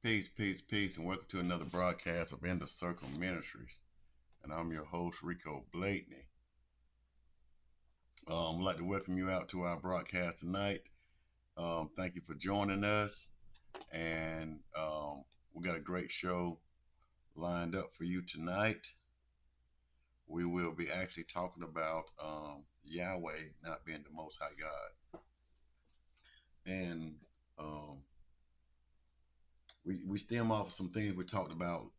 Peace, peace, peace, and welcome to another broadcast of In the Circle Ministries. And I'm your host, Rico Blakeney. I'd like to welcome you out to our broadcast tonight. Thank you for joining us. And we got a great show lined up for you tonight. We will be actually talking about Yahweh not being the Most High God. And um, we stem off some things we talked about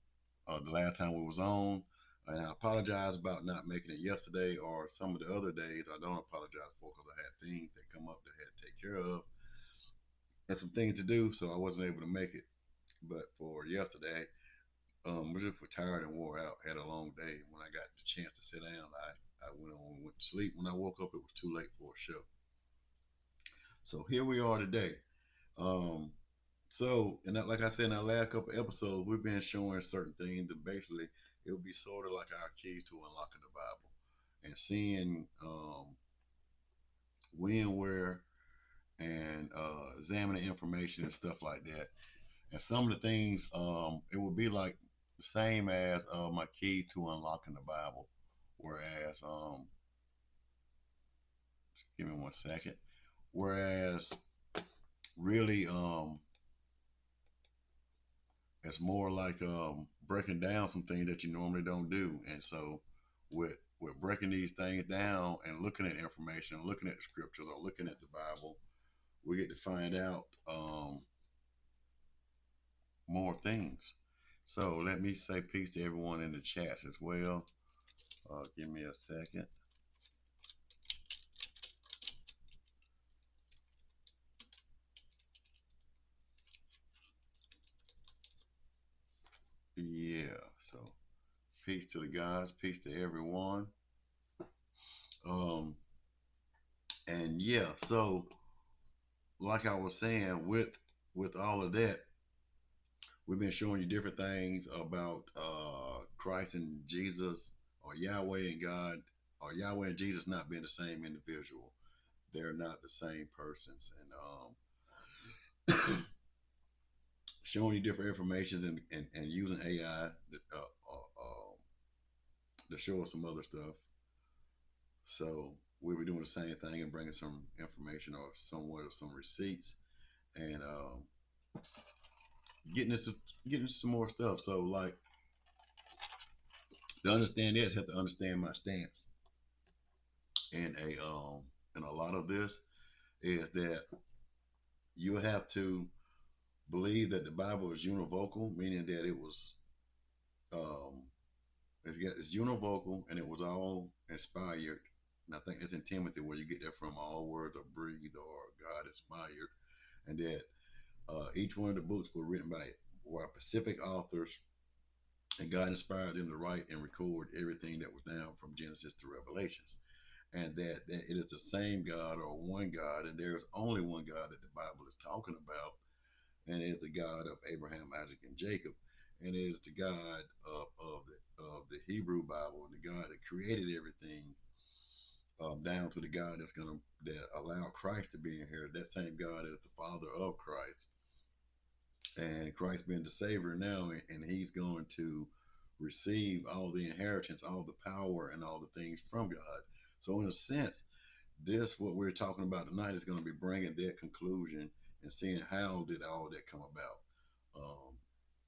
the last time we was on. And I apologize about not making it yesterday or some of the other days. I don't apologize for because I had things that come up that I had to take care of and some things to do, so I wasn't able to make it. But for yesterday, we just were tired and wore out. Had a long day. When I got the chance to sit down, I went on and went to sleep. When I woke up, it was too late for a show. So here we are today. Um, and that, like I said in our last couple episodes, we've been showing certain things that basically it would be sort of like our keys to unlocking the Bible and seeing when, where, and examining information and stuff like that. And some of the things, it would be like the same as my key to unlocking the Bible. Whereas, just give me one second. Whereas, really, it's more like breaking down some things that you normally don't do. And so, with breaking these things down and looking at information, looking at the scriptures, or looking at the Bible, we get to find out more things. So let me say peace to everyone in the chats as well. Give me a second. Yeah. So peace to the guys. Peace to everyone. Um, and yeah. So like I was saying, with all of that, we've been showing you different things about Christ and Jesus, or Yahweh and God, or Yahweh and Jesus not being the same individual. They're not the same persons. And showing you different information and using AI to show us some other stuff. So we were doing the same thing and bringing some information or somewhat of some receipts and getting us getting some more stuff. So like to understand this, have to understand my stance in a lot of this is that you have to believe that the Bible is univocal, meaning that it was um, it's univocal and it was all inspired. And I think it's in Timothy where you get that from all words are breathed or God inspired, and that each one of the books were written by were specific authors, and God inspired them to write and record everything that was down from Genesis to Revelations, and that it is the same God or one God, and there is only one God that the Bible is talking about, and it is the God of Abraham, Isaac, and Jacob, and it is the God of the Hebrew Bible, and the God that created everything, down to the God that allowed Christ to be in here. That same God is the Father of Christ, and Christ being the Savior now, and He's going to receive all the inheritance, all the power, and all the things from God. So, in a sense, this what we're talking about tonight is going to be bringing that conclusion and seeing how did all that come about.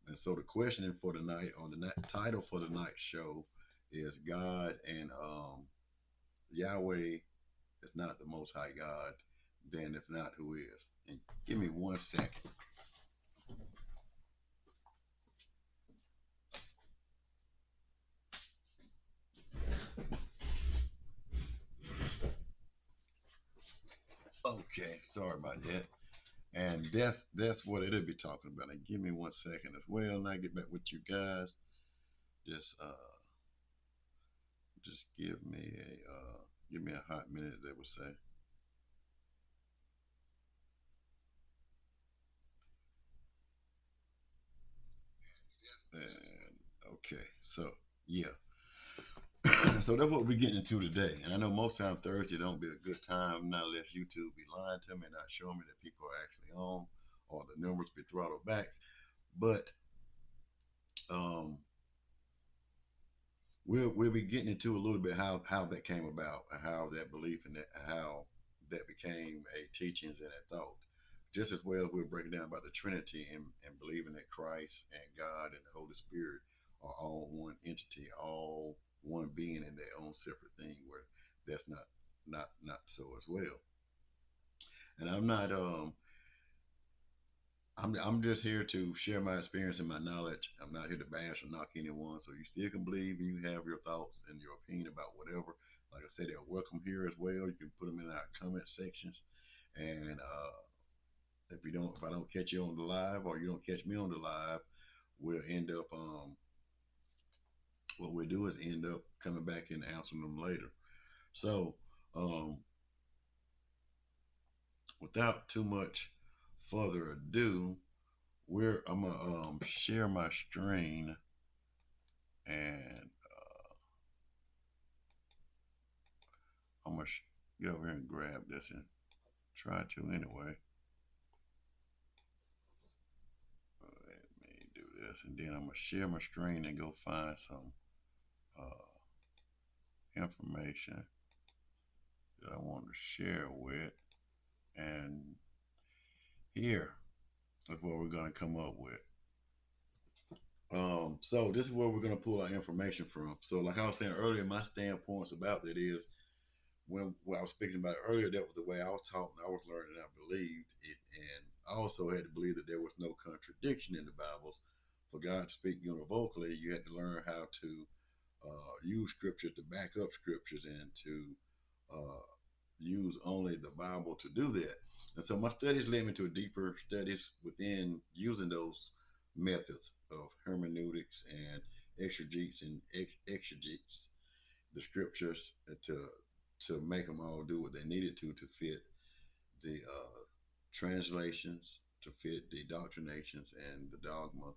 And so the questioning for tonight, or the title for tonight's show, is God and Yahweh is not the Most High God. Then if not, who is? And give me one second. Okay, sorry about that. And that's what it'll be talking about. And give me one second as well, and I get back with you guys. Just just give me a hot minute, they would say. And okay, so yeah. So that's what we're getting into today. And I know most time Thursday don't be a good time, not unless YouTube be lying to me, not showing me that people are actually on, or the numbers be throttled back. But um, we'll be getting into a little bit how that came about, how that belief and that how that became a teachings and a thought. Just as well, we're breaking down about the Trinity and believing that Christ and God and the Holy Spirit are all one entity, all one being in their own separate thing. Where that's not so as well. And I'm just here to share my experience and my knowledge. I'm not here to bash or knock anyone. So you still can believe and you have your thoughts and your opinion about whatever. Like I said, they're welcome here as well. You can put them in our comment sections. And if I don't catch you on the live or you don't catch me on the live, we'll end up what we'll do is end up coming back and answering them later. So um, without too much further ado, I'm gonna share my screen and I'm gonna get over here and grab this and try to anyway. Let me do this, and then I'm gonna share my screen and go find some information that I want to share with. And here is what we're gonna come up with. So this is where we're gonna pull our information from. So like I was saying earlier, my standpoints about that is when I was speaking about it earlier, that was the way I was taught and I was learning. I believed it, and I also had to believe that there was no contradiction in the Bibles. For God to speak univocally, you had to learn how to use scriptures to back up scriptures and to uh, use only the Bible to do that. And so my studies led me to deeper studies within using those methods of hermeneutics and exegetes and exegetes the scriptures to make them all do what they needed to fit the translations, to fit the doctrinations and the dogma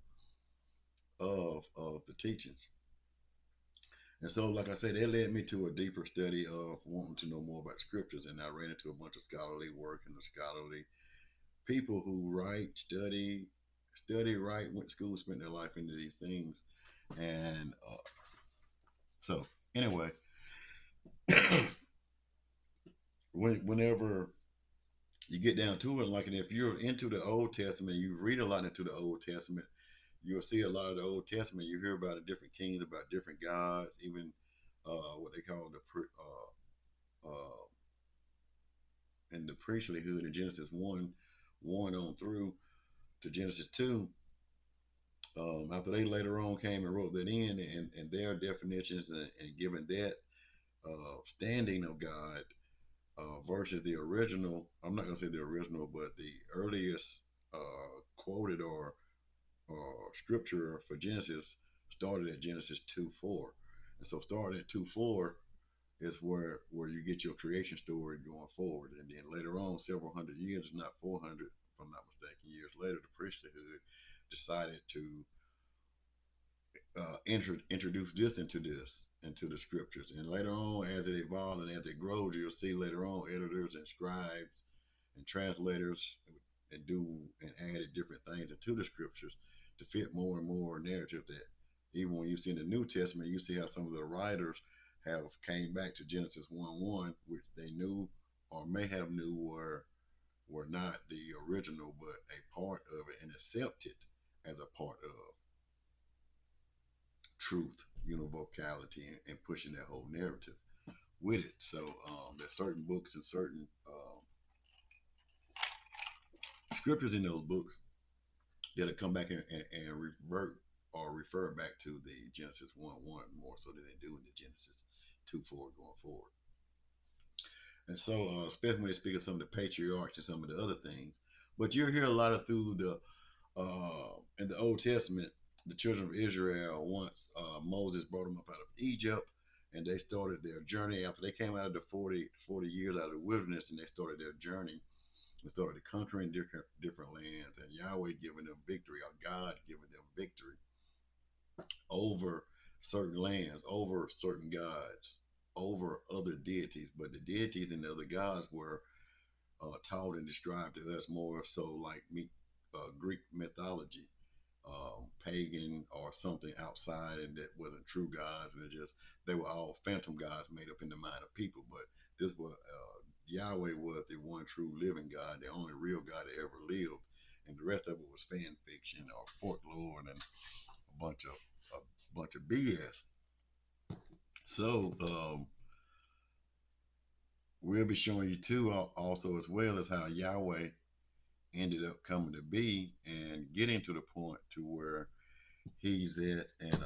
of the teachings. And so, like I said, that led me to a deeper study of wanting to know more about scriptures. And I ran into a bunch of scholarly work and the scholarly people who write, went to school, spent their life into these things. And so, anyway, whenever you get down to it, like, and if you're into the Old Testament, you read a lot into the Old Testament, you'll see a lot of the Old Testament. You hear about the different kings, about different gods, even what they call in the priestlyhood in Genesis 1 on through to Genesis 2. After they later on came and wrote that in and their definitions and given that standing of God versus the original, I'm not going to say the original, but the earliest quoted or scripture for Genesis started at Genesis 2:4. And so starting at 2:4 is where you get your creation story going forward. And then later on, several hundred years, not 400, if I'm not mistaken, years later, the priesthood decided to introduce this into the scriptures. And later on, as it evolved and as it grows, you'll see later on editors and scribes and translators and do and added different things into the scriptures to fit more and more narrative that even when you see in the New Testament, you see how some of the writers have came back to Genesis 1:1, which they knew or may have knew were not the original, but a part of it and accepted as a part of truth, vocality, and pushing that whole narrative with it. So there's certain books and certain scriptures in those books that'll come back and revert or refer back to the Genesis 1:1 more so than they do in the Genesis 2:4 going forward. And so, especially when they speak of some of the patriarchs and some of the other things, but you'll hear a lot of through the in the Old Testament, the children of Israel, once Moses brought them up out of Egypt and they started their journey after they came out of the 40 years out of the wilderness and they started their journey and started conquering different lands and Yahweh giving them victory or God giving them victory over certain lands, over certain gods, over other deities. But the deities and the other gods were taught and described to us more so like Greek mythology. pagan or something outside, and that wasn't true gods, and they were all phantom gods made up in the mind of people. But this was Yahweh was the one true living God, the only real God that ever lived, and the rest of it was fan fiction or folklore and a bunch of BS. So we'll be showing you too, also as well as how Yahweh ended up coming to be and getting to the point to where he's at, and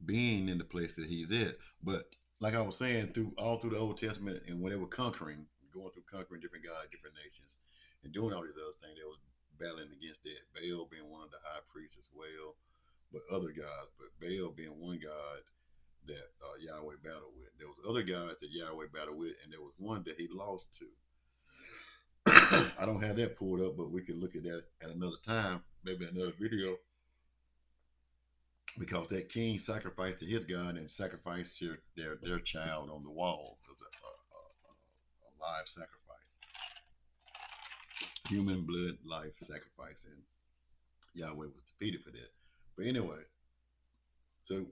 being in the place that he's at. But like I was saying, through the Old Testament, and when they were going through conquering different gods, different nations, and doing all these other things, they was battling against that. Baal being one of the high priests as well, but other gods. But Baal being one god that Yahweh battled with. There was other gods that Yahweh battled with, and there was one that he lost to. I don't have that pulled up, but we can look at that at another time, maybe another video, because that king sacrificed to his god and sacrificed their child on the wall. It was a live sacrifice, human blood life sacrifice, and Yahweh was defeated for that. But anyway, so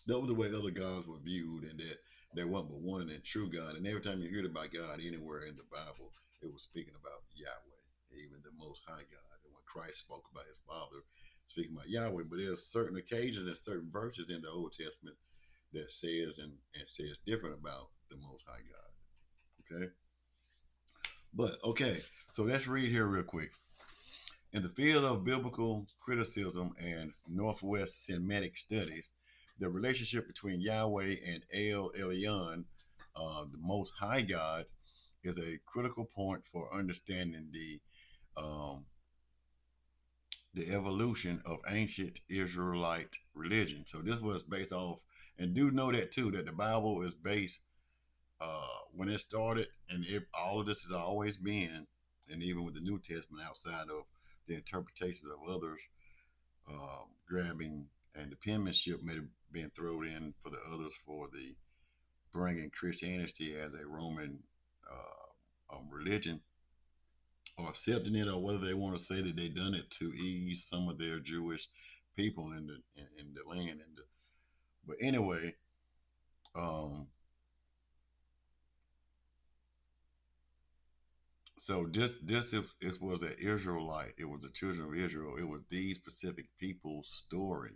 that was the way other gods were viewed, and that there wasn't but one and true God. And every time you heard about God anywhere in the Bible, it was speaking about Yahweh, even the Most High God. And when Christ spoke about His Father, speaking about Yahweh, but there's certain occasions and certain verses in the Old Testament that says and says different about the Most High God. Okay, but okay, so let's read here real quick. In the field of biblical criticism and Northwest Semitic studies, the relationship between Yahweh and El Elyon, the Most High God, is a critical point for understanding um, the evolution of ancient Israelite religion. So this was based off, and do know that too, that the Bible is based when it started, and all of this has always been, and even with the New Testament, outside of the interpretations of others, grabbing, and the penmanship may have been thrown in for the others for the bringing Christianity as a Roman religion, or accepting it, or whether they want to say that they done it to ease some of their Jewish people in the land. But anyway, um, so this was an Israelite. It was the children of Israel. It was these specific people's story.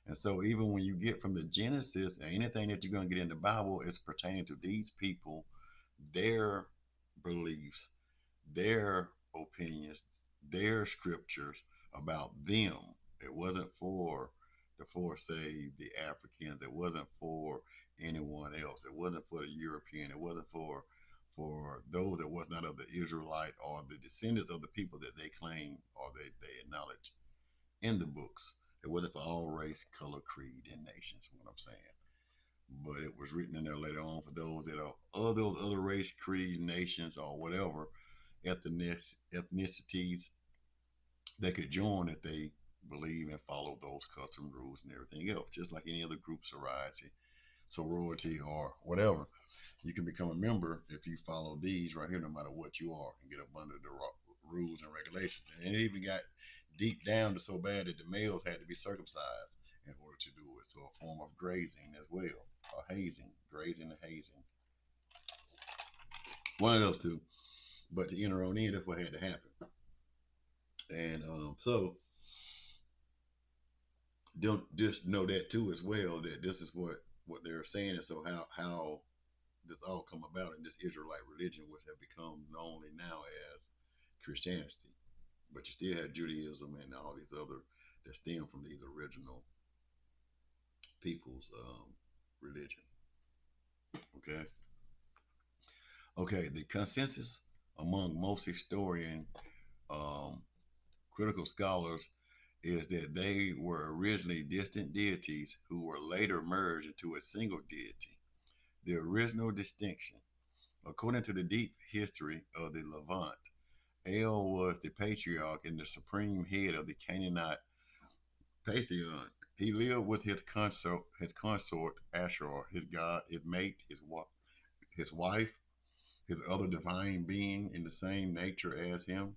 And so even when you get from the Genesis, and anything that you're going to get in the Bible is pertaining to these people, their beliefs, their opinions, their scriptures about them. It wasn't for say the Africans. It wasn't for anyone else. It wasn't for the European. It wasn't for those that was not of the Israelite or the descendants of the people that they claim or they acknowledge in the books. It wasn't for all race, color, creed, and nations. What I'm saying, but it was written in there later on for those that are of those other race, creed, nations, or whatever ethnicities that could join if they believe and follow those custom rules and everything else, just like any other group, sorority, or whatever. You can become a member if you follow these right here, no matter what you are, and get up under the rules and regulations. And it even got deep down to so bad that the males had to be circumcised in order to do it. So a form of grazing as well, or hazing, grazing and hazing, one of those two. But to enter on in, that's what had to happen. And so don't just know that too as well, that this is what they're saying. And so how this all come about in this Israelite religion, which have become known now as Christianity. But you still have Judaism and all these other that stem from these original people's religion. Okay. Okay. The consensus among most historian, um, critical scholars, is that they were originally distant deities who were later merged into a single deity. The original distinction, according to the deep history of the Levant, El was the patriarch and the supreme head of the Canaanite pantheon. He lived with his consort Asher, his god, his mate, his wife, his other divine being in the same nature as him.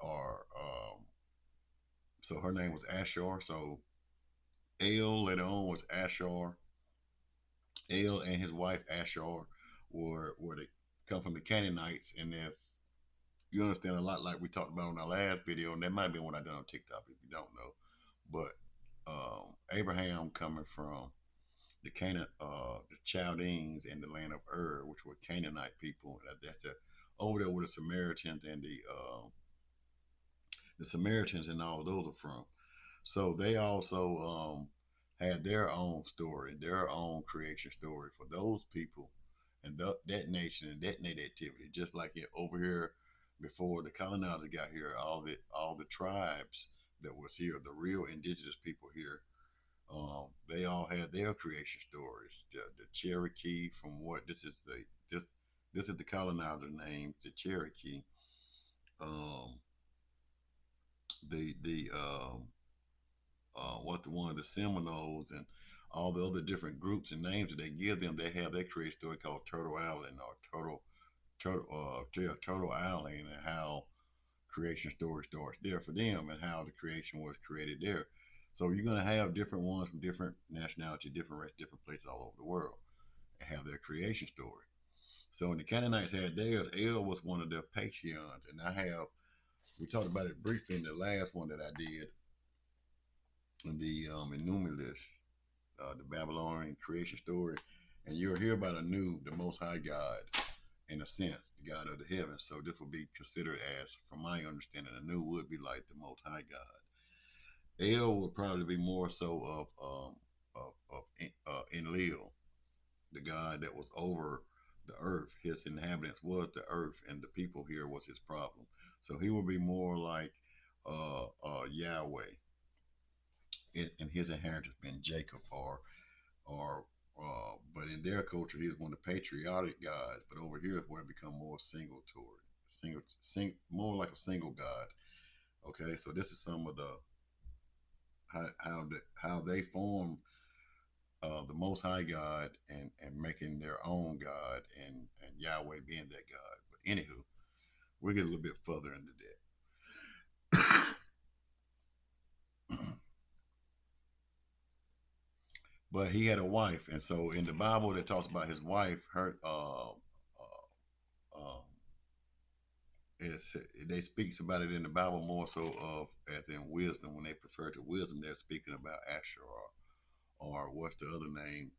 or so her name was Ashur. So El later on was Ashur. El and his wife Ashur were they come from the Canaanites, and if you understand a lot like we talked about on our last video, and that might have been what I done on TikTok if you don't know, but Abraham coming from the Chaldeans in the land of Ur, which were Canaanite people. That's over there where the Samaritans and all those are from. So they also had their own story, their own creation story for those people and that nation and that nativity. Just like over here before the colonizers got here, all the tribes that was here, the real indigenous people here, they all had their creation stories. The Cherokee from what this this is the colonizer name, the Cherokee. Um, the what the one of the Seminoles and all the other different groups and names that they give them, they have their creation story called Turtle Island or Turtle Island, and how creation story starts there for them and how the creation was created there. So you're gonna have different ones from different nationality, different race, different places all over the world and have their creation story. So when the Canaanites had theirs, El was one of their patriarchs, and we talked about it briefly in the last one that I did in the Enumilus, the Babylonian creation story, and you'll hear about the Most High God, in a sense, the God of the heavens. So this would be considered as, from my understanding, Anu would be like the Most High God. El would probably be more so of Enlil, the God that was over the earth. His inhabitants was the earth, and the people here was his problem. So he would be more like Yahweh, and his inheritance being Jacob, or but in their culture, he's one of the patriotic gods. But over here is where it become more more like a single god. Okay, so this is some of the how they form the Most High God and making their own God and Yahweh being that God. But anywho, we'll get a little bit further into that. But he had a wife, and so in the Bible that talks about his wife, her uh, it's, they speaks about it in the Bible more so of as in wisdom. When they refer to wisdom, they're speaking about Asher, or what's the other name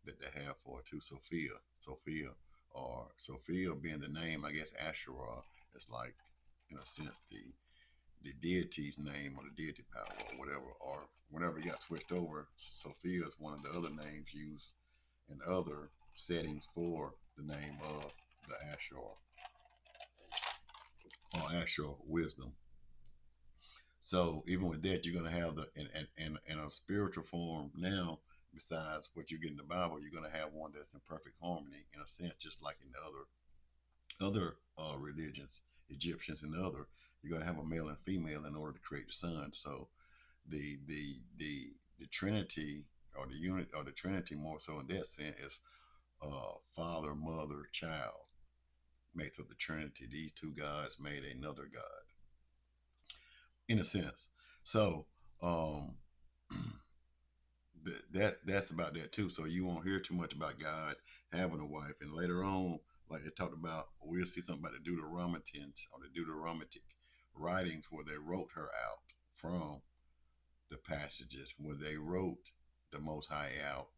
that they have for it too, Sophia, or Sophia being the name, I guess Asherah is like, in a sense, the deity's name or the deity power or whatever. Or whenever it got switched over, Sophia is one of the other names used in other settings for the name of the Asher or Asher wisdom. So even with that, you're going to have in a spiritual form now. Besides what you get in the Bible, you're going to have one that's in perfect harmony, in a sense, just like in the other religions, Egyptians and other. You're going to have a male and female in order to create the son. So the Trinity, or the unit, or the Trinity more so in that sense, is father, mother, child makes up the Trinity. These two gods made another God, in a sense. So um, that's about that too. So you won't hear too much about God having a wife. And later on, like they talked about, we'll see something about the Deuteronomans or the Deuteronomic writings where they wrote her out from the passages, where they wrote the Most High out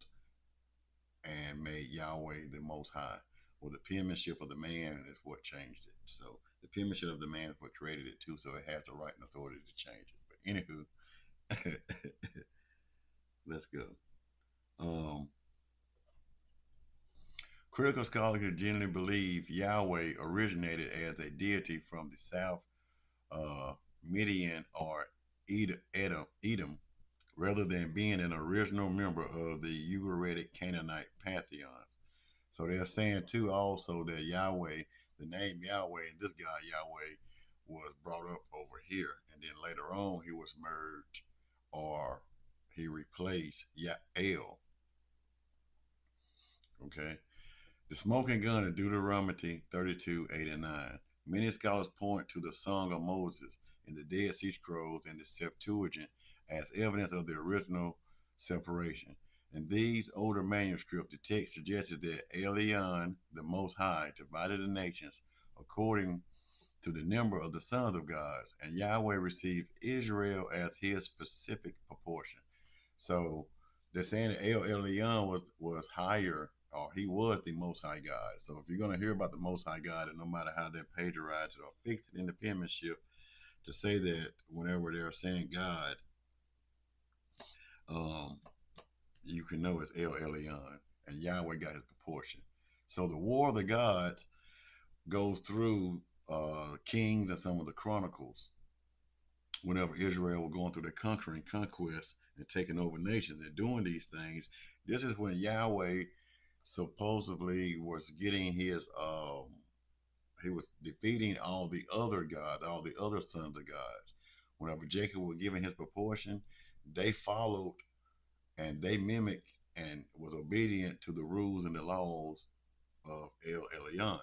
and made Yahweh the Most High. Well, the penmanship of the man is what changed it. So the penmanship of the man is what created it too. So it has the right and authority to change it. But anywho, let's go. Um, Critical scholars generally believe Yahweh originated as a deity from the South Median or Edom, rather than being an original member of the Ugaritic Canaanite pantheons. So they're saying too also that Yahweh, the name Yahweh, and this guy Yahweh was brought up over here, and then later on he was merged, or he replaced Yael. Okay. The smoking gun in Deuteronomy 32:8 and 9 Many scholars point to the Song of Moses in the Dead Sea Scrolls and the Septuagint as evidence of the original separation. In these older manuscripts, the text suggested that Elion, the Most High, divided the nations according to the number of the sons of God, and Yahweh received Israel as his specific proportion. So they're saying that El Elyon was higher, or he was the Most High God. So if you're going to hear about the Most High God, and no matter how they plagiarize it or fix it in the penmanship, to say that whenever they're saying God, um, you can know it's El Elyon, and Yahweh got his proportion. So the War of the Gods goes through Kings and some of the Chronicles. Whenever Israel was going through the conquering conquest and taking over nations and doing these things, this is when Yahweh supposedly was getting his he was defeating all the other gods, all the other sons of gods. Whenever Jacob was given his proportion, they followed and they mimicked and was obedient to the rules and the laws of El Elyon.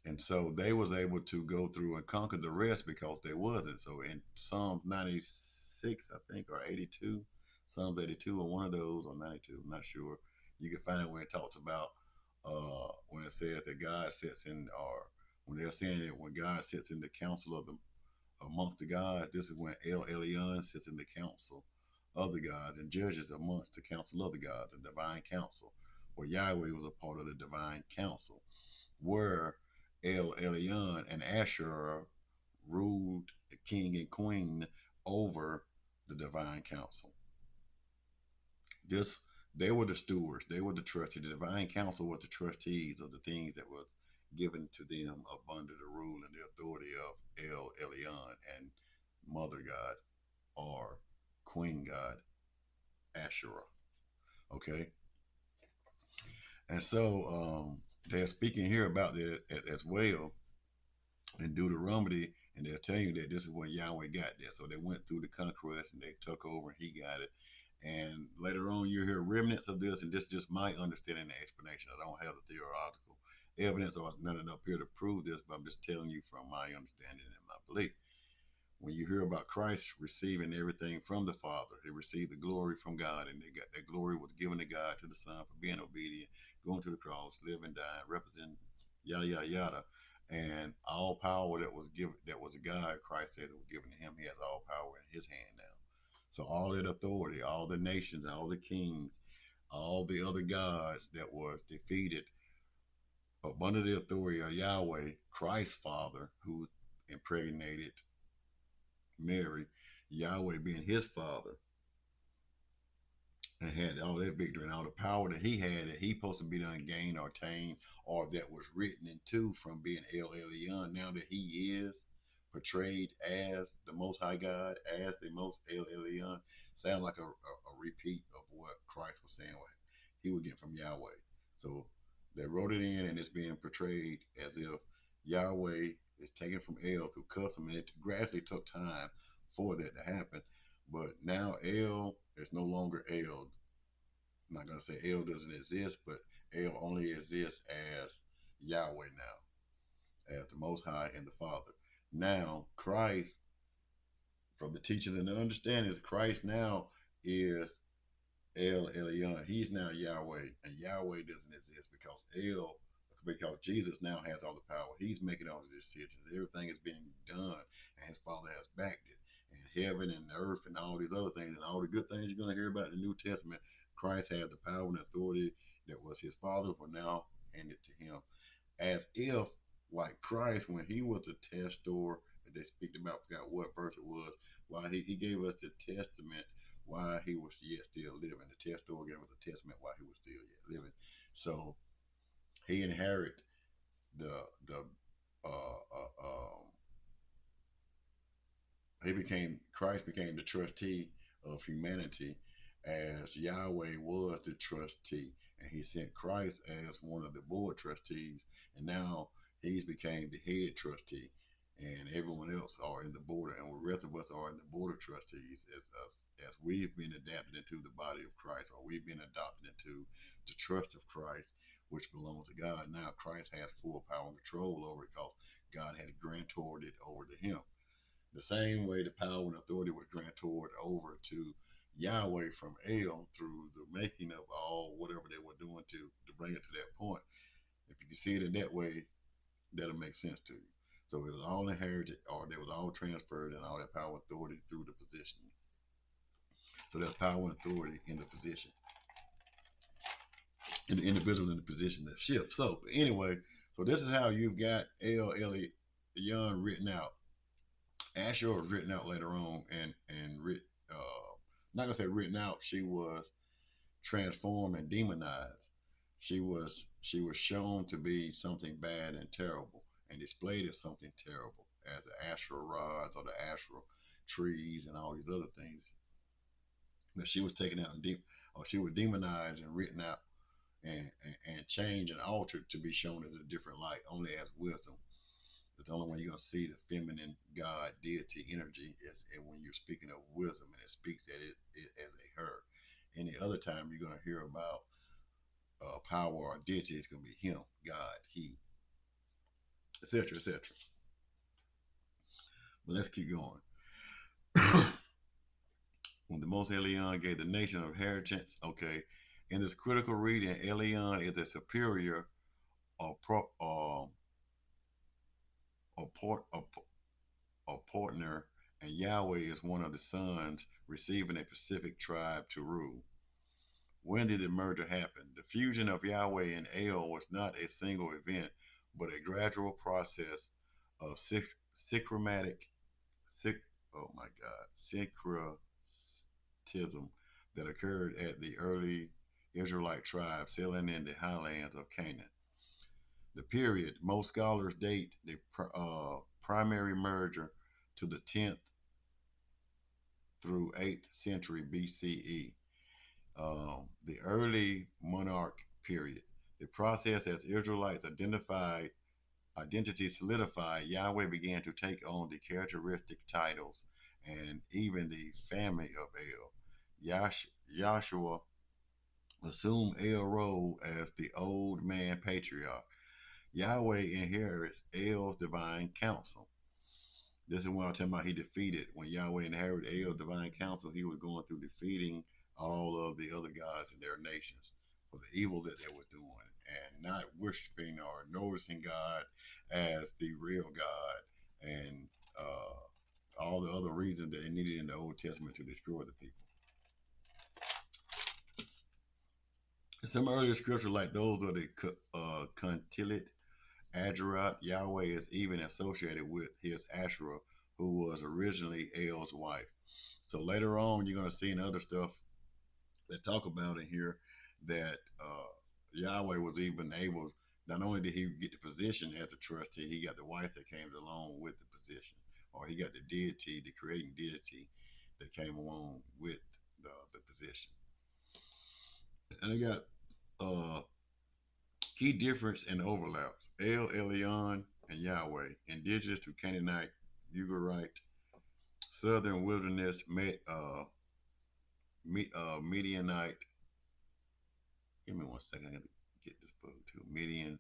And so they was able to go through and conquer the rest because they wasn't. So in Psalm 96, I think, or 82, Psalms 82 or one of those, or 92, I'm not sure. You can find it when it talks about when it says that God sits in, or when they're saying that when God sits in the council of the amongst the gods, this is when El Elyon sits in the council of the gods and judges amongst the council of the gods, the divine council, where Yahweh was a part of the divine council where El Elyon and Asherah ruled the king and queen over the divine council. This they were the stewards, they were the trustees. The divine council was the trustees of the things that was given to them up under the rule and the authority of El Elyon and Mother God or Queen God Asherah. Okay, and so they're speaking here about that as well in Deuteronomy, and they'll tell you that this is when Yahweh got there. So they went through the conquest and they took over and he got it. And later on, you hear remnants of this, and this is just my understanding and explanation. I don't have the theological evidence or nothing up here to prove this, but I'm just telling you from my understanding and my belief. When you hear about Christ receiving everything from the Father, he received the glory from God, and that glory was given to God to the Son for being obedient, going to the cross, living, dying, representing, yada yada yada, and all power that was given, that was God, Christ says it was given to him. He has all power in his hand now. So all that authority, all the nations, all the kings, all the other gods that was defeated up under the authority of Yahweh, Christ's Father, who impregnated Mary, Yahweh being his father, and had all that victory and all the power that he had that he supposed to be done gained or attained or that was written into from being El Elyon. Now that he is portrayed as the Most High God, as the Most El Elyon, sounds like a repeat of what Christ was saying what he would get from Yahweh. So they wrote it in and it's being portrayed as if Yahweh is taken from El through custom, and it gradually took time for that to happen. But now El is no longer El. I'm not going to say El doesn't exist, but El only exists as Yahweh now, as the Most High and the Father. Now, Christ, from the teachings and the understandings, Christ now is El Elyon. He's now Yahweh, and Yahweh doesn't exist because Jesus now has all the power. He's making all the decisions. Everything is being done, and his Father has backed it. And heaven and earth and all these other things and all the good things you're going to hear about in the New Testament, Christ has the power and authority that was his Father will now hand it to him. As if, like Christ, when he was the testator, that they speak about, I forgot what verse it was, why he gave us the testament while he was yet still living. The testator gave us a testament while he was still yet living. So he inherited the the uh, uh, um, Christ became the trustee of humanity as Yahweh was the trustee, and he sent Christ as one of the board trustees, and now he's became the head trustee, and everyone else are in the board, and the rest of us are in the board of trustees as us, as we've been adapted into the body of Christ, or we've been adopted into the trust of Christ. which belongs to God. Now Christ has full power and control over it because God has granted it over to him. The same way the power and authority was granted over to Yahweh from El through the making of all whatever they were doing to bring it to that point. If you can see it in that way, that'll make sense to you. So it was all inherited, or they was all transferred, and all that power and authority through the position. So there's power and authority in the position, in the individual in the position that shifts. So anyway, so this is how you've got El Elyon written out. Asher was written out later on, and not gonna say written out. She was transformed and demonized. She was shown to be something bad and terrible, and displayed as something terrible, as the Asherah rods or the Asherah trees and all these other things. That she was taken out and deep, or she was demonized and written out and changed and altered to be shown as a different light, only as wisdom. The only way you're gonna see the feminine God deity energy is when you're speaking of wisdom, and it speaks at it as a her. Any other time you're gonna hear about power or deity, it's gonna be him, God, he, etc., etc. But let's keep going. When the Most Elion gave the nation of inheritance, okay, in this critical reading, Elion is a superior or pro, or port or partner, and Yahweh is one of the sons receiving a specific tribe to rule. When did the merger happen? The fusion of Yahweh and El was not a single event, but a gradual process of sychromatic, sych, oh my God, syncretism that occurred at the early Israelite tribes settling in the highlands of Canaan. The period most scholars date the primary merger to the 10th through 8th century BCE, the early monarch period. The process as Israelites identity solidified, Yahweh began to take on the characteristic titles and even the family of El. Yahshua assumed El role as the old man patriarch. Yahweh inherits El's divine counsel. This is what I'm talking about. He defeated, when Yahweh inherited El's divine counsel, he was going through defeating all of the other gods in their nations for the evil that they were doing, and not worshiping or noticing God as the real God, and all the other reasons that they needed in the Old Testament to destroy the people. Some earlier scriptures, like those of the Contilit Adrat, Yahweh is even associated with his Asherah, who was originally El's wife. So later on, you're going to see in other stuff that talk about in here that Yahweh was even able. Not only did he get the position as a trustee, he got the wife that came along with the position, or he got the deity, the creating deity that came along with the position. And I got uh, key difference and overlaps. El Elyon and Yahweh, indigenous to Canaanite, Ugarite, Southern Wilderness, Medianite. Give me 1 second. I got to get this book too. Median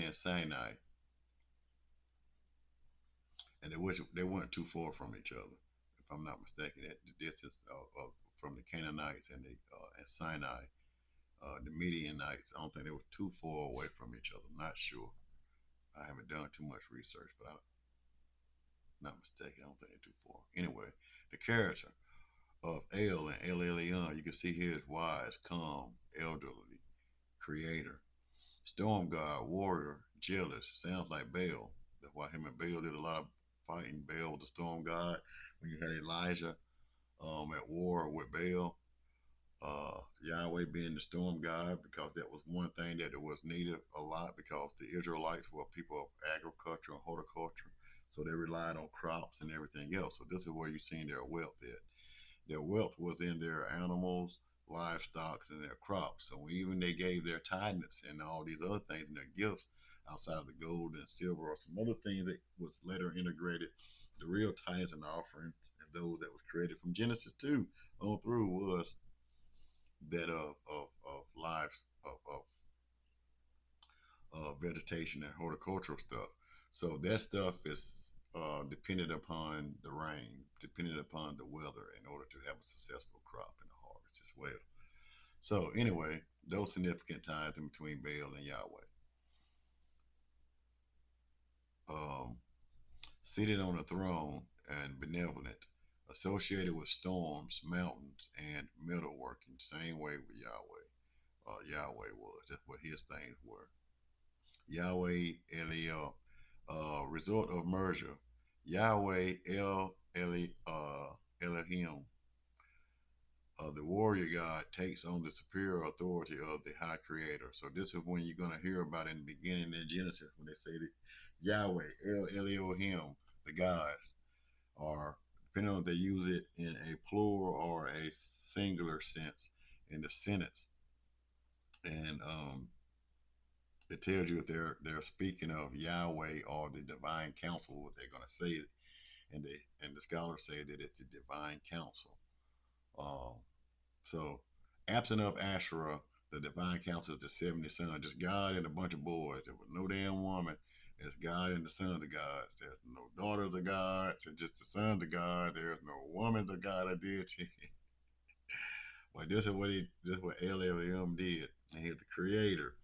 and Sinai, and they weren't too far from each other, if I'm not mistaken. At the distance from the Canaanites and Sinai, the Medianites, I don't think they were too far away from each other. I'm not sure. I haven't done too much research, but I'm not mistaken. I don't think they're too far. Anyway, the character of El and El Elyon, you can see here is wise, calm, elderly, creator, storm god, warrior, jealous. Sounds like Baal. That's why him and Baal did a lot of fighting. Baal was the storm god. When you had Elijah at war with Baal, Yahweh being the storm god, because that was one thing that was needed a lot, because the Israelites were people of agriculture and horticulture, so they relied on crops and everything else. So this is where you're seeing their wealth at. Their wealth was in their animals, livestock, and their crops. So even they gave their tithes and all these other things and their gifts outside of the gold and silver or some other things that was later integrated. The real tithes and offerings and those that was created from Genesis 2 on through was that of lives of vegetation and horticultural stuff. So that stuff is dependent upon the rain, dependent upon the weather in order to have a successful crop and a harvest as well. So anyway, those significant times in between Baal and Yahweh. Um, Seated on a throne and benevolent, associated with storms, mountains, and metalworking, same way with Yahweh. Yahweh was. That's what his things were. Yahweh Eliel, result of merger. Yahweh Elohim, the warrior god, takes on the superior authority of the high creator. So this is when you're going to hear about in the beginning in Genesis when they say that Yahweh Elohim, the gods, or depending on if they use it in a plural or a singular sense in the sentence. And it tells you if they're speaking of Yahweh or the divine council, what they're going to say, and the scholars say that it's the divine council. Um, so, absent of Asherah, the divine council is the 70 sons, just God and a bunch of boys. There was no damn woman. It's God and the sons of God. There's no daughters of God. It's just the sons of God. There's no woman of God. I did. Well, this is what LLM did. And he's the creator,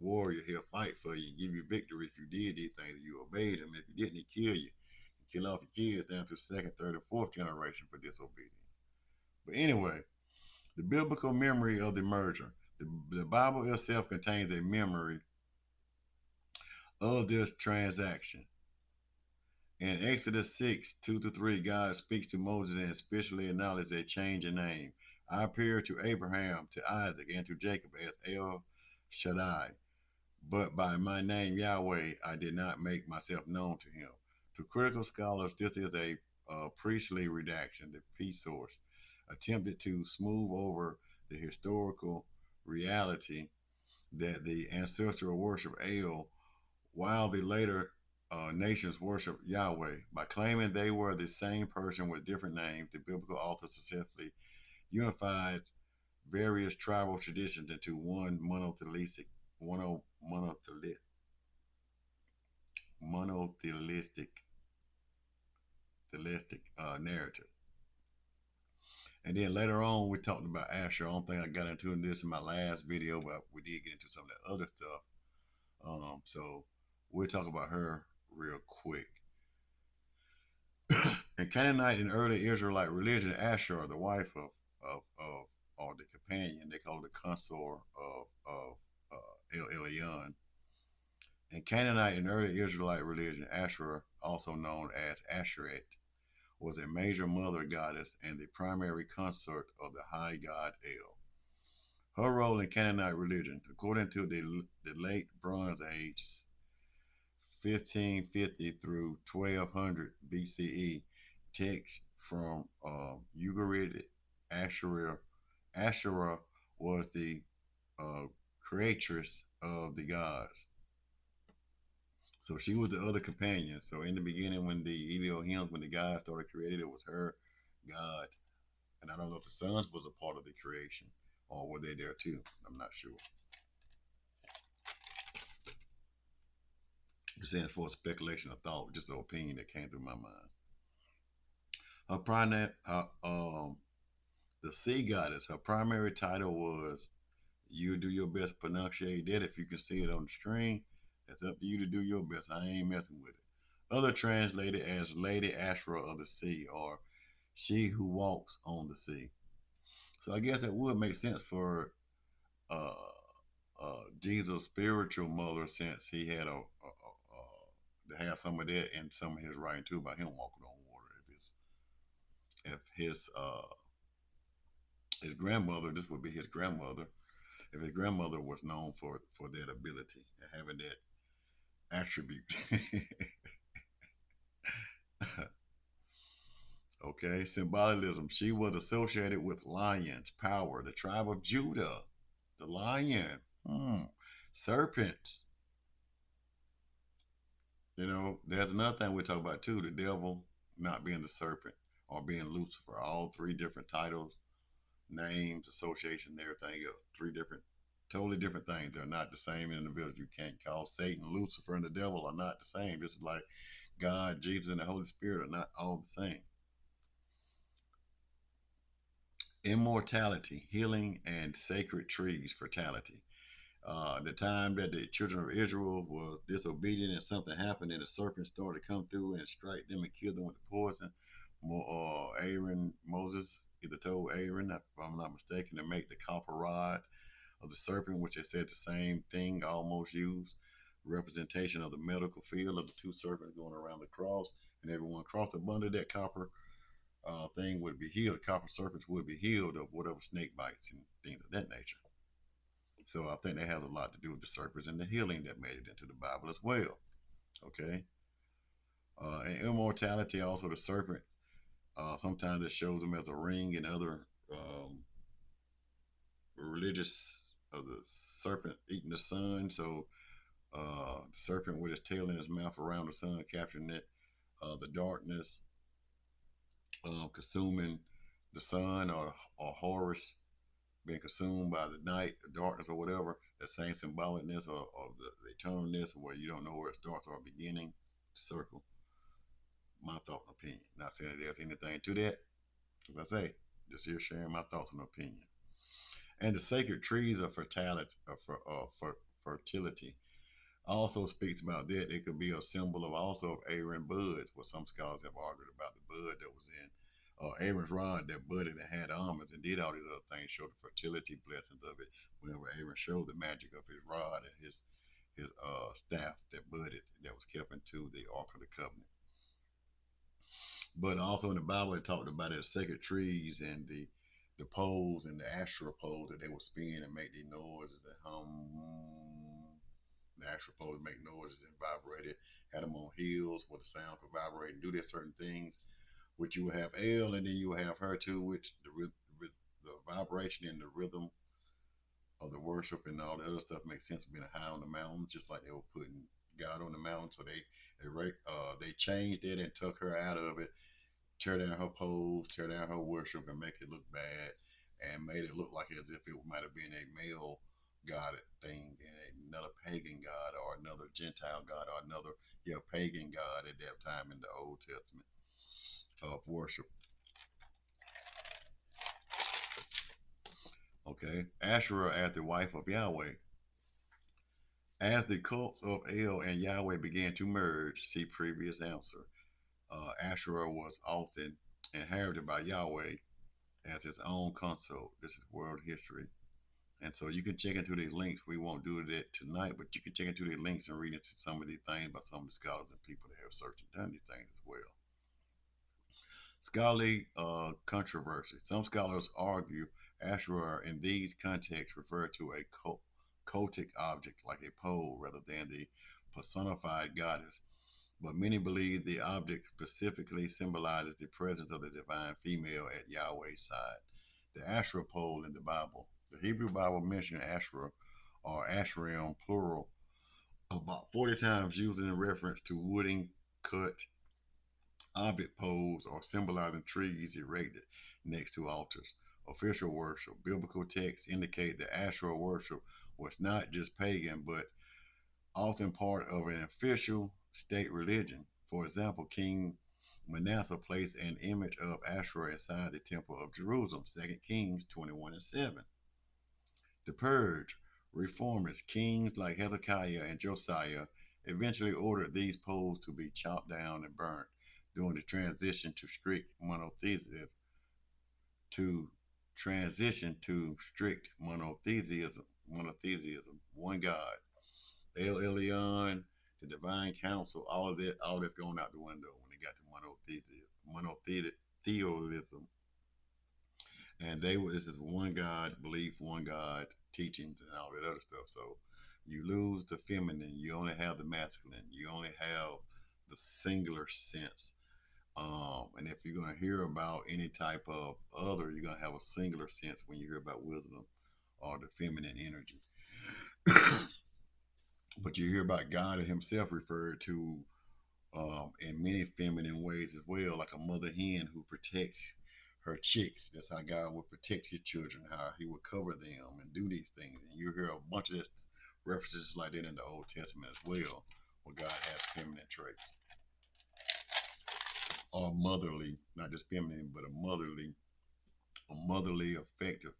warrior. He'll fight for you, give you victory if you did these things. You obeyed him. If you didn't, he kill you. He kill off your kids down to second, third, and fourth generation for disobedience. But anyway, the biblical memory of the merger. The Bible itself contains a memory of this transaction. In Exodus 6, 2 to 3, God speaks to Moses and especially acknowledges a change in name. I appeared to Abraham, to Isaac, and to Jacob as El Shaddai, but by my name Yahweh I did not make myself known to him. To critical scholars, this is a priestly redaction, the P source, attempted to smooth over the historical reality that the ancestral worship El, while the later nations worship Yahweh. By claiming they were the same person with different names, the biblical authors successfully unified various tribal traditions into one monotheistic narrative. And then later on, we talked about Asher. I don't think I got into this in my last video, but we did get into some of the other stuff. So we'll talk about her real quick. In Canaanite and early Israelite religion, Asher, the wife of or the companion, they call it the consort of El Elyon. In Canaanite and early Israelite religion, Asherah, also known as Asheret, was a major mother goddess and the primary consort of the high god El. Her role in Canaanite religion, according to the late Bronze Age, 1550 through 1200 BCE, text from Ugaritic Asherah was the creatress of the gods. So she was the other companion. So in the beginning, when the Elohim, when the God started created, it was her God. And I don't know if the sons was a part of the creation or were they there too. I'm not sure. Just saying for speculation of thought, just an opinion that came through my mind. Her primary, the sea goddess, her primary title was, you do your best to pronunciate that. If you can see it on the screen, it's up to you to do your best. I ain't messing with it. Other translated as Lady Asherah of the Sea or she who walks on the sea. So I guess that would make sense for uh, Jesus' spiritual mother, since he had to have some of that in some of his writing too about him walking on water. If his grandmother, this would be his grandmother, if his grandmother was known for that ability and having that attribute. Okay, symbolism. She was associated with lions, power, the tribe of Judah, the lion, serpents. You know, there's another thing we talk about too, the devil not being the serpent or being Lucifer. All three different titles, names, association, everything else. Three different Totally different things. They're not the same individuals. You can't call Satan, Lucifer, and the devil are not the same. Just like God, Jesus, and the Holy Spirit are not all the same. Immortality, healing, and sacred trees, fertility. The time that the children of Israel were disobedient and something happened and the serpent started to come through and strike them and kill them with the poison. Moses either told Aaron, if I'm not mistaken, to make the copper rod of the serpent, which they said the same thing almost used, representation of the medical field of the two serpents going around the cross, and everyone crossed up under that copper thing would be healed. Copper serpents would be healed of whatever snake bites and things of that nature. So I think that has a lot to do with the serpents and the healing that made it into the Bible as well. Okay. And immortality, also the serpent. Sometimes it shows them as a ring and other religious of the serpent eating the sun. So the serpent with his tail in his mouth around the sun, capturing it. The darkness, consuming the sun, or Horus being consumed by the night, the darkness, or whatever. That same symbolicness or the eternalness, where you don't know where it starts or beginning. Circle. My thought and opinion. Not saying that there's anything to that. As I say, just here sharing my thoughts and opinion. And the sacred trees of fertility, fertility also speaks about that. It could be a symbol of also of Aaron buds, where some scholars have argued about the bud that was in Aaron's rod that budded and had almonds and did all these other things, show the fertility blessings of it. Whenever Aaron showed the magic of his rod and his staff that budded, that was kept into the Ark of the Covenant. But also in the Bible, it talked about it, sacred trees and the poles and the Asherah poles that they would spin and make these noises and hum. The Asherah poles make noises and vibrate it. Had them on hills where the sound could vibrate and do their certain things. Which you will have El, and then you will have her too, which the vibration and the rhythm of the worship and all the other stuff makes sense of being high on the mountain, just like they were putting God on the mountain. So they changed it and took her out of it, tear down her pose, tear down her worship, and make it look bad, and made it look like as if it might have been a male god thing and another pagan god or another Gentile god or another pagan god at that time in the Old Testament of worship. Okay, Asherah as the wife of Yahweh. As the cults of El and Yahweh began to merge, see previous answer. Asherah was often inherited by Yahweh as its own consort. This is world history. And so you can check into these links. We won't do that tonight, but you can check into these links and read into some of these things by some of the scholars and people that have searched and done these things as well. Scholarly controversy. Some scholars argue Asherah in these contexts refer to a cultic object like a pole rather than the personified goddess, but many believe the object specifically symbolizes the presence of the divine female at Yahweh's side. The Asherah pole in the Bible. The Hebrew Bible mentions Asherah or Asherim plural about 40 times, using in reference to wooden cut object poles or symbolizing trees erected next to altars. Official worship. Biblical texts indicate that Asherah worship was not just pagan, but often part of an official state religion. For example, King Manasseh placed an image of Asherah inside the temple of Jerusalem, 2 Kings 21:7. The purge. Reformers, kings like Hezekiah and Josiah, eventually ordered these poles to be chopped down and burnt during the transition to strict monotheism. To transition to strict monotheism, one God. El Elyon, the divine council, all that's going out the window when they got to monotheism. And this is one God belief, one God teachings, and all that other stuff. So you lose the feminine, you only have the masculine, you only have the singular sense. And if you're going to hear about any type of other, you're going to have a singular sense when you hear about wisdom or the feminine energy. But you hear about God himself referred to in many feminine ways as well, like a mother hen who protects her chicks. That's how God would protect his children, how he would cover them and do these things. And you hear a bunch of this references like that in the Old Testament as well, where God has feminine traits or motherly, not just feminine, but a motherly, effective,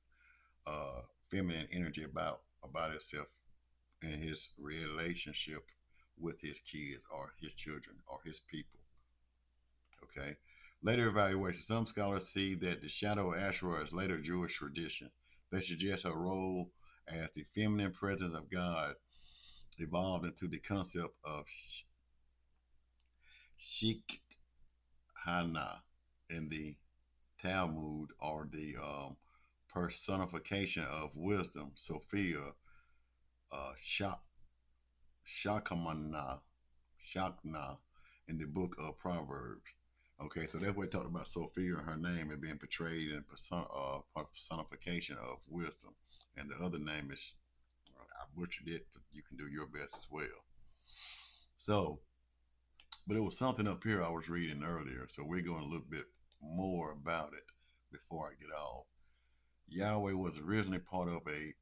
uh, feminine energy about itself in his relationship with his kids or his children or his people. Okay. Later evaluation. Some scholars see that the shadow of Asherah is later Jewish tradition. They suggest her role as the feminine presence of God evolved into the concept of Shekinah in the Talmud, or the personification of wisdom, Sophia, Shak, Shakamana, Shakna, in the book of Proverbs. Okay, so that's what it talked about Sophia and her name and being portrayed in personification of wisdom. And the other name is, I butchered it, but you can do your best as well. So, but it was something up here I was reading earlier, so we're going a little bit more about it before I get off. Yahweh was originally part of a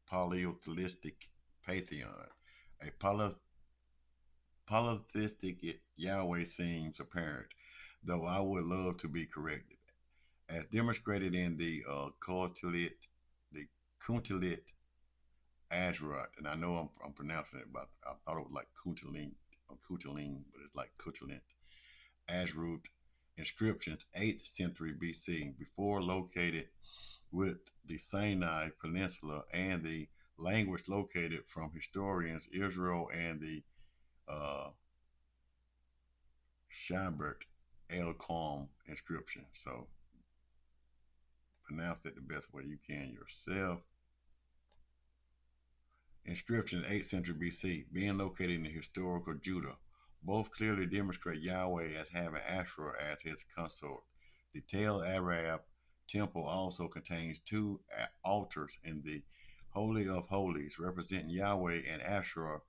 polytheistic pantheon. A polytheistic Yahweh seems apparent, though I would love to be corrected. As demonstrated in the Kuntilit Azrat, and I know I'm pronouncing it, but I thought it was like Kuntilin, but it's like Kuntilin Azrut inscriptions, 8th century BC, before located with the Sinai Peninsula, and the language located from historians Israel and the uh, Shabbat El Qom inscription. So pronounce it the best way you can yourself. Inscription 8th century BC, being located in the historical Judah. Both clearly demonstrate Yahweh as having Asherah as his consort. The Tel Arab temple also contains two altars in the Holy of Holies, representing Yahweh and Asherah,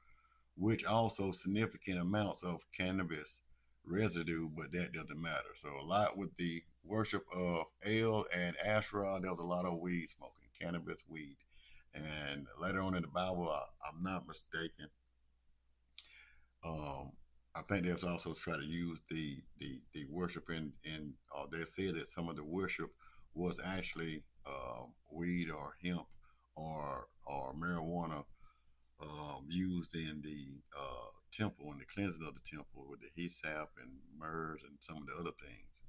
which also significant amounts of cannabis residue, but that doesn't matter. So a lot with the worship of El and Asherah, there was a lot of weed smoking, cannabis weed. And later on in the Bible, I'm not mistaken, um, I think there's also try to use the worship they said that some of the worship was actually weed or hemp or marijuana used in the temple and the cleansing of the temple with the hyssop and myrrh and some of the other things.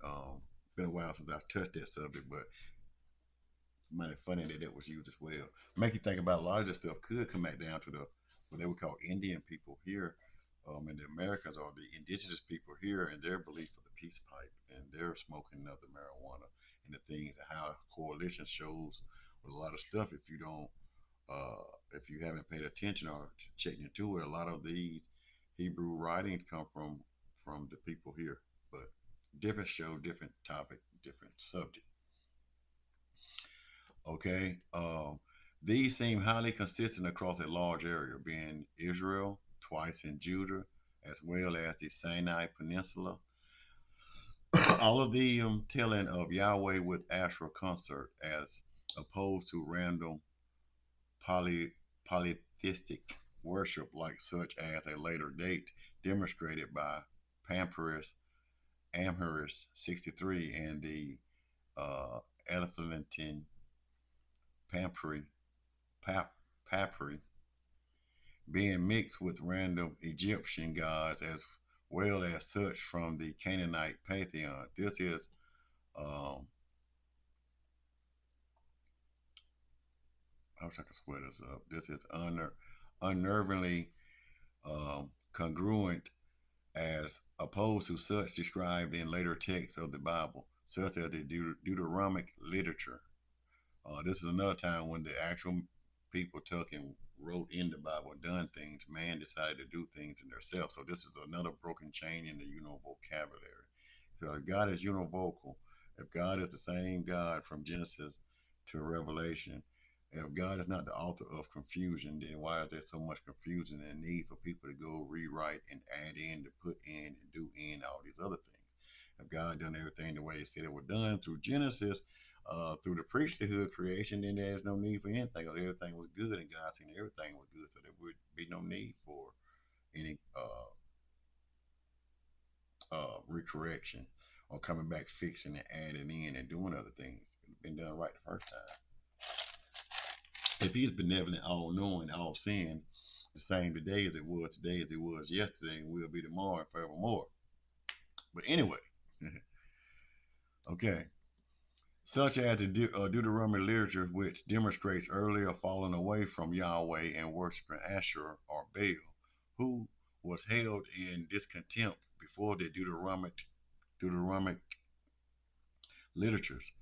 It's been a while since I've touched that subject, but mighty funny that that was used as well. Make you think about a lot of this stuff could come back down to the what they would call Indian people here, in the Americas, or the indigenous people here, and their belief of the peace pipe and their smoking of the marijuana and the things, and how coalition shows with a lot of stuff. If you haven't paid attention or checked into it, a lot of the Hebrew writings come from the people here, but different show, different topic, different subject. Okay. These seem highly consistent across a large area, being Israel, twice in Judah, as well as the Sinai Peninsula. All of the telling of Yahweh with Asherah concert, as opposed to random polytheistic worship like such as a later date demonstrated by Pamperis Amherst 63 and the Elephantine Pampery Papyri, being mixed with random Egyptian gods as well as such from the Canaanite pantheon. This is, um, I wish I could swear this up. This is unnervingly congruent as opposed to such described in later texts of the Bible, such as the Deuteronomic literature. This is another time when the actual people took and wrote in the Bible and done things. Man decided to do things in themselves. So this is another broken chain in the vocabulary. So if God is univocal, if God is the same God from Genesis to Revelation, if God is not the author of confusion, then why is there so much confusion and need for people to go rewrite and add in, to put in and do in all these other things? If God done everything the way He said it was done through Genesis, through the priesthood creation, then there's no need for anything. Everything was good, and God seen everything was good, so there would be no need for any recorrection or coming back, fixing and adding in and doing other things. It's been done right the first time. If He's benevolent, all knowing, all seeing, the same today as it was today, as it was yesterday, and will be tomorrow and forevermore. But anyway, okay. Such as the Deuteronomy literature, which demonstrates earlier falling away from Yahweh and worshiping Asher or Baal, who was held in discontempt before the Deuteronomic literatures,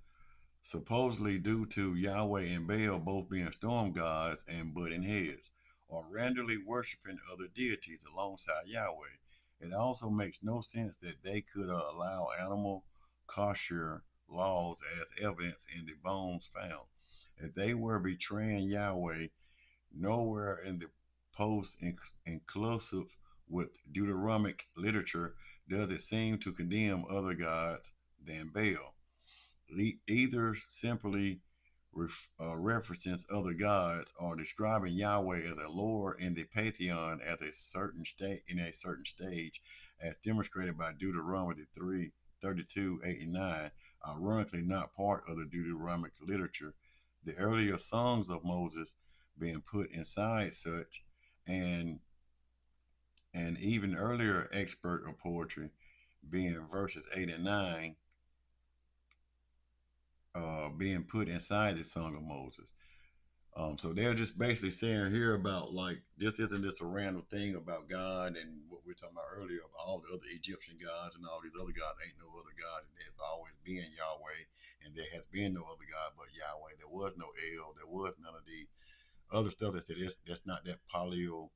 supposedly due to Yahweh and Baal both being storm gods and butting heads, or randomly worshiping other deities alongside Yahweh. It also makes no sense that they could allow animal kosher laws as evidence in the bones found. If they were betraying Yahweh, nowhere in the post inclusive with Deuteronomic literature does it seem to condemn other gods than Baal. Either simply references other gods or describing Yahweh as a Lord in the pantheon as a certain state in a certain stage, as demonstrated by Deuteronomy 3:32, 8, and 9, ironically not part of the Deuteronomic literature. The earlier songs of Moses being put inside such, and an even earlier expert of poetry being verses 8 and 9 being put inside the Song of Moses. So they're just basically saying here about like this isn't just a random thing about God and what we were talking about earlier about all the other Egyptian gods and all these other gods. Ain't no other God. There's always been Yahweh, and there has been no other God but Yahweh. There was no El. There was none of the other stuff that said that's not that polyo.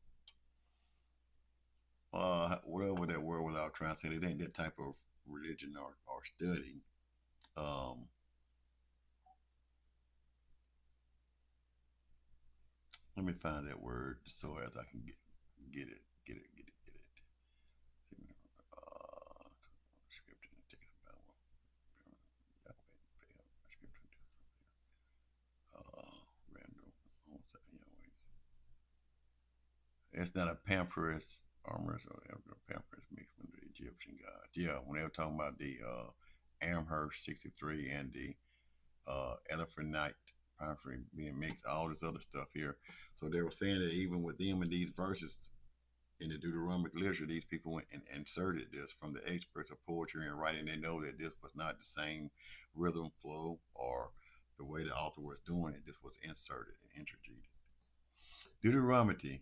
Whatever that word without trying to say it ain't that type of religion or study. Um, Let me find that word so as I can get it, get it, get it, get it. Scripture and text about scripture. Random. It's not a pamperous armorous or pamperous mixed with the Egyptian gods. Yeah, when they were talking about the Amherst 63 and the Elephantite Pamphlet being mixed, all this other stuff here. So they were saying that even with them in these verses, in the Deuteronomic literature, these people went and inserted this from the experts of poetry and writing. They know that this was not the same rhythm flow or the way the author was doing it. This was inserted and introduced. Deuteronomy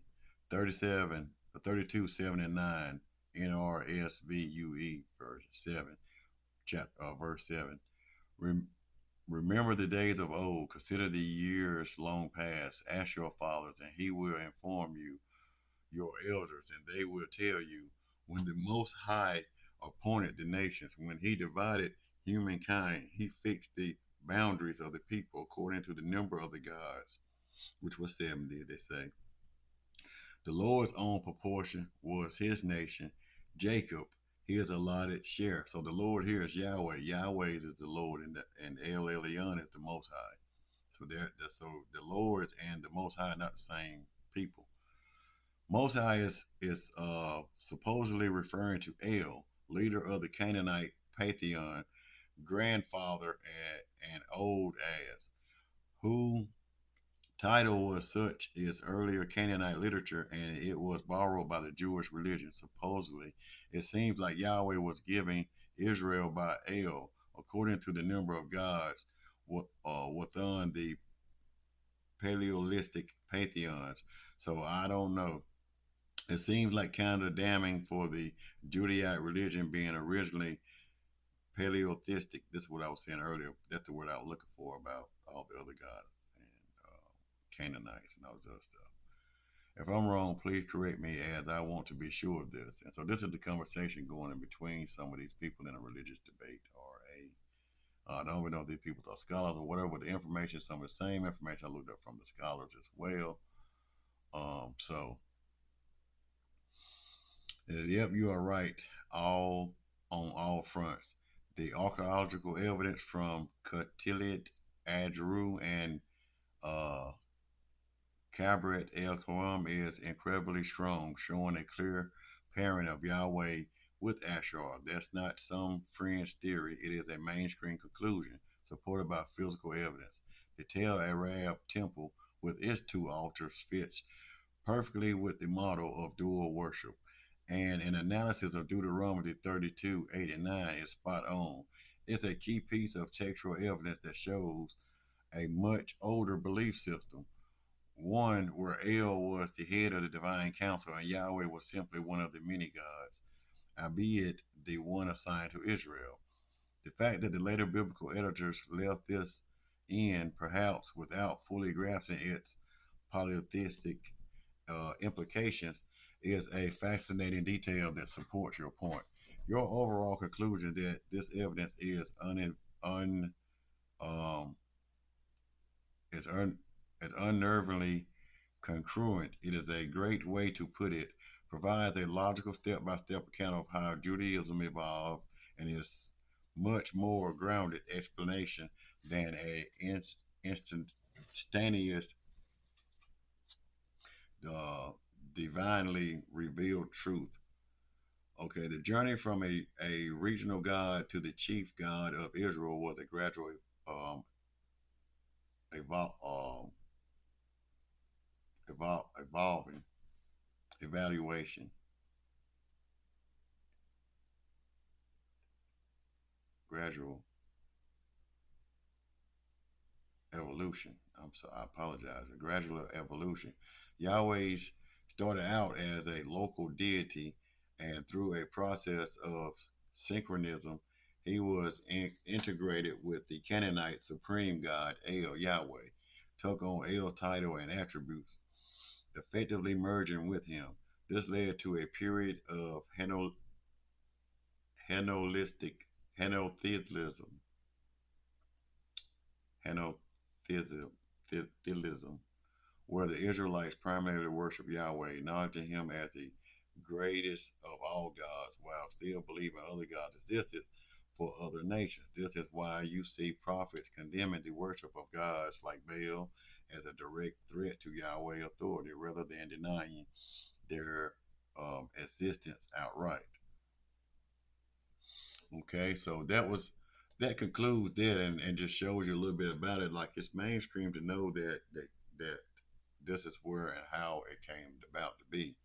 37, 32, 7, and 9, NRSVUE version 7, verse 7. Rem- Remember the days of old, consider the years long past, ask your fathers, and he will inform you your elders, and they will tell you when the Most High appointed the nations, when he divided humankind, he fixed the boundaries of the people according to the number of the gods, which was 70, they say. The Lord's own proportion was his nation, Jacob, his allotted share. So the Lord here is Yahweh. Yahweh is the Lord, and El Elyon is the Most High. So the Lord and the Most High are not the same people. Most High is supposedly referring to El, leader of the Canaanite pantheon, grandfather and old as, who title was such is earlier Canaanite literature, and it was borrowed by the Jewish religion. Supposedly, it seems like Yahweh was giving Israel by El, according to the number of gods within the Paleolithic pantheons. So I don't know. It seems like kind of damning for the Judaic religion being originally Paleolithic. This is what I was saying earlier. That's the word I was looking for about all the other gods and Canaanites and all this other stuff. If I'm wrong, please correct me as I want to be sure of this. And so this is the conversation going in between some of these people in a religious debate or I don't even know if these people are scholars or whatever, but the information, some of the same information I looked up from the scholars as well. So yep, you are right. All on all fronts. The archaeological evidence from Katilit Adru and uh, Kabret El Karam is incredibly strong, showing a clear pairing of Yahweh with Ashur. That's not some fringe theory, it is a mainstream conclusion supported by physical evidence. The Tel Arab temple with its two altars fits perfectly with the model of dual worship. And an analysis of Deuteronomy 32, 8, and 9 is spot on. It's a key piece of textual evidence that shows a much older belief system, one where El was the head of the divine council and Yahweh was simply one of the many gods, albeit the one assigned to Israel. The fact that the later biblical editors left this in, perhaps without fully grasping its polytheistic implications, is a fascinating detail that supports your point. Your overall conclusion that this evidence un, um, is, un, is unnervingly congruent. It is a great way to put it, provides a logical step by step account of how Judaism evolved, and is much more grounded explanation than a instantaneous uh, divinely revealed truth. Okay, the journey from a regional god to the chief god of Israel was a gradual um, evol- um, evolving evaluation, gradual evolution. I'm sorry, I apologize. A gradual evolution. Yahweh's started out as a local deity, and through a process of synchronism, he was integrated with the Canaanite supreme god El Yahweh, took on El title and attributes, effectively merging with him. This led to a period of henolistic henotheism, henotheism, where the Israelites primarily worship Yahweh, acknowledging him as the greatest of all gods, while still believing other gods existed for other nations. This is why you see prophets condemning the worship of gods like Baal as a direct threat to Yahweh authority rather than denying their existence outright. Okay, so that concludes that, and just shows you a little bit about it. Like it's mainstream to know that this is where and how it came about to be.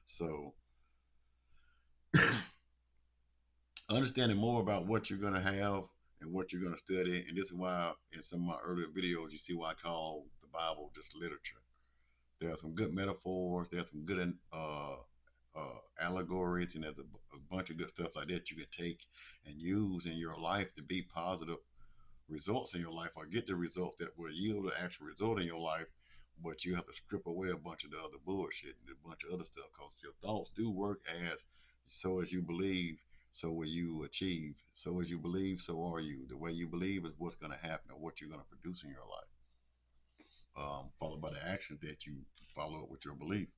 So understanding more about what you're going to have and what you're going to study, and this is why in some of my earlier videos you see why I call the Bible just literature. There are some good metaphors, there's some good allegories, and there's a bunch of good stuff like that you can take and use in your life to be positive results in your life or get the results that will yield the actual result in your life. But you have to strip away a bunch of the other bullshit and a bunch of other stuff because your thoughts do work as so as you believe, so will you achieve. So as you believe, so are you. The way you believe is what's going to happen or what you're going to produce in your life, followed by the actions that you follow up with your belief.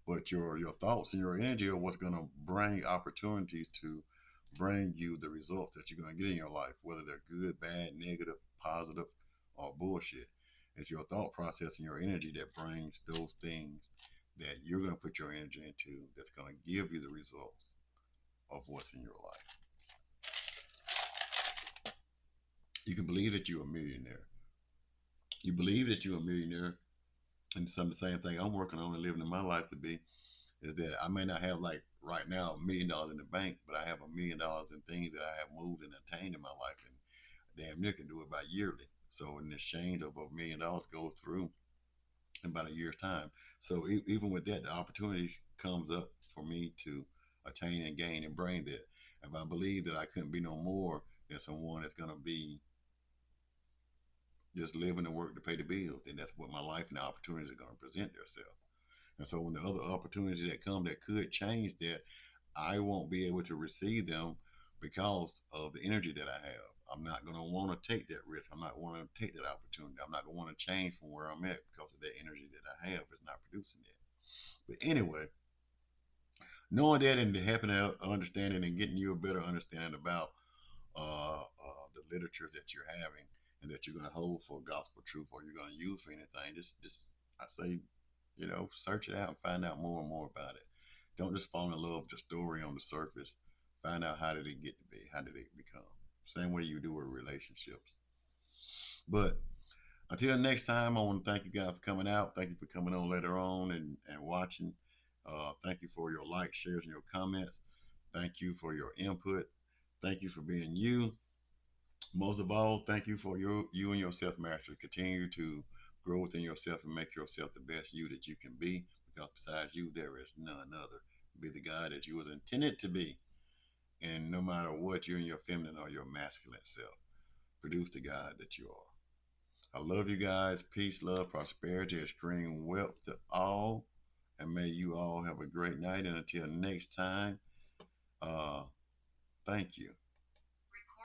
But your thoughts and your energy are what's going to bring opportunities to bring you the results that you're going to get in your life, whether they're good, bad, negative, positive, or bullshit. It's your thought process and your energy that brings those things that you're going to put your energy into that's going to give you the results of what's in your life. You can believe that you're a millionaire. You believe that you're a millionaire, and some of the same thing I'm working on and living in my life to be is that I may not have like right now $1 million in the bank, but I have $1 million in things that I have moved and attained in my life, and damn near can do it by yearly. So in exchange of $1 million goes through in about a year's time. So even with that, the opportunity comes up for me to attain and gain and bring that. If I believe that I couldn't be no more than someone that's gonna be just living and work to pay the bills, then that's what my life and the opportunities are gonna present themselves. And so when the other opportunities that come that could change that, I won't be able to receive them because of the energy that I have. I'm not going to want to take that risk. I'm not want to take that opportunity. I'm not going to want to change from where I'm at because of that energy that I have is not producing that. But anyway, knowing that and having to understanding and getting you a better understanding about literature that you're having and that you're going to hold for gospel truth or you're going to use for anything, just I say, search it out and find out more and more about it. Don't just fall in love with the story on the surface. Find out how did it get to be, how did it become. Same way you do with relationships. But until next time, I want to thank you guys for coming out. Thank you for coming on later on and watching. Thank you for your likes, shares, and your comments. Thank you for your input. Thank you for being you. Most of all, thank you for you and your self mastery. Continue to grow within yourself and make yourself the best you that you can be. Because besides you, there is none other. Be the God that you was intended to be. And no matter what, you're in your feminine or your masculine self. Produce the God that you are. I love you guys. Peace, love, prosperity, extreme wealth to all. And may you all have a great night. And until next time, uh, thank you.